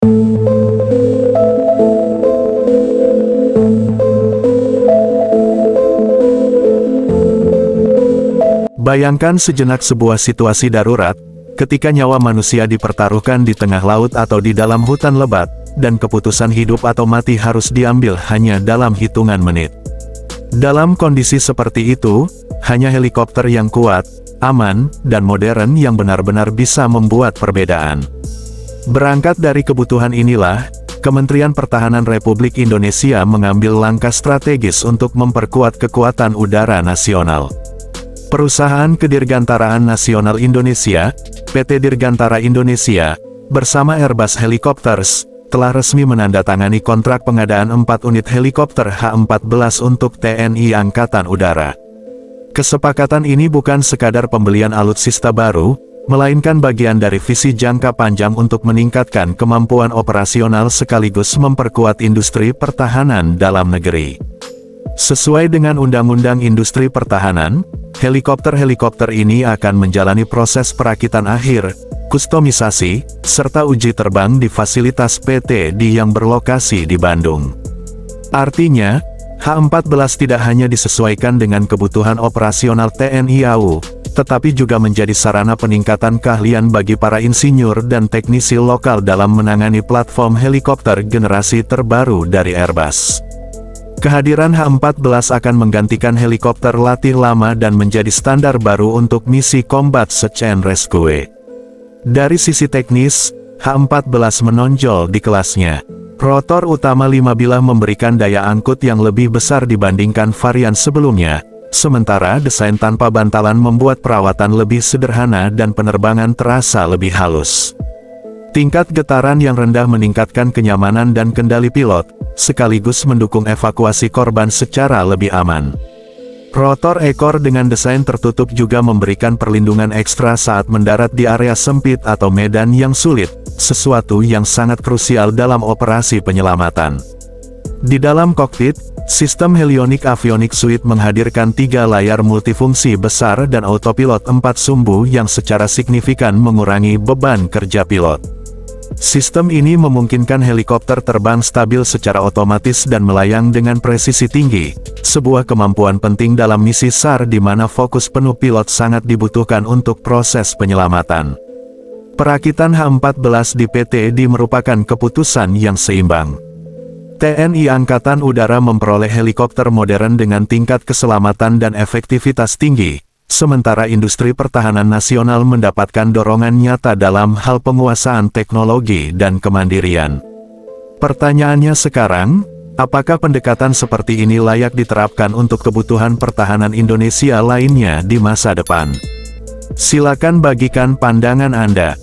Bayangkan sejenak sebuah situasi darurat, ketika nyawa manusia dipertaruhkan di tengah laut atau di dalam hutan lebat, dan keputusan hidup atau mati harus diambil hanya dalam hitungan menit. Dalam kondisi seperti itu, hanya helikopter yang kuat, aman, dan modern yang benar-benar bisa membuat perbedaan. Berangkat dari kebutuhan inilah, Kementerian Pertahanan Republik Indonesia mengambil langkah strategis untuk memperkuat kekuatan udara nasional. Perusahaan Kedirgantaraan Nasional Indonesia, PT Dirgantara Indonesia, bersama Airbus Helicopters, telah resmi menandatangani kontrak pengadaan 4 unit helikopter H-14 untuk TNI Angkatan Udara. Kesepakatan ini bukan sekadar pembelian alutsista baru, melainkan bagian dari visi jangka panjang untuk meningkatkan kemampuan operasional sekaligus memperkuat industri pertahanan dalam negeri. Sesuai dengan Undang-Undang Industri Pertahanan, helikopter-helikopter ini akan menjalani proses perakitan akhir, kustomisasi, serta uji terbang di fasilitas PT DI yang berlokasi di Bandung. Artinya, H-14 tidak hanya disesuaikan dengan kebutuhan operasional TNI AU, tetapi juga menjadi sarana peningkatan keahlian bagi para insinyur dan teknisi lokal dalam menangani platform helikopter generasi terbaru dari Airbus. Kehadiran H-14 akan menggantikan helikopter latih lama dan menjadi standar baru untuk misi Combat Search and Rescue. Dari sisi teknis, H-14 menonjol di kelasnya. Rotor utama 5 bilah memberikan daya angkut yang lebih besar dibandingkan varian sebelumnya, sementara desain tanpa bantalan membuat perawatan lebih sederhana dan penerbangan terasa lebih halus. Tingkat getaran yang rendah meningkatkan kenyamanan dan kendali pilot, sekaligus mendukung evakuasi korban secara lebih aman. Rotor ekor dengan desain tertutup juga memberikan perlindungan ekstra saat mendarat di area sempit atau medan yang sulit, sesuatu yang sangat krusial dalam operasi penyelamatan. Di dalam kokpit, sistem Helionic Avionics Suite menghadirkan 3 layar multifungsi besar dan autopilot 4 sumbu yang secara signifikan mengurangi beban kerja pilot. Sistem ini memungkinkan helikopter terbang stabil secara otomatis dan melayang dengan presisi tinggi, sebuah kemampuan penting dalam misi SAR di mana fokus penuh pilot sangat dibutuhkan untuk proses penyelamatan. Perakitan H-14 di PT DI merupakan keputusan yang seimbang. TNI Angkatan Udara memperoleh helikopter modern dengan tingkat keselamatan dan efektivitas tinggi, sementara industri pertahanan nasional mendapatkan dorongan nyata dalam hal penguasaan teknologi dan kemandirian. Pertanyaannya sekarang, apakah pendekatan seperti ini layak diterapkan untuk kebutuhan pertahanan Indonesia lainnya di masa depan? Silakan bagikan pandangan Anda.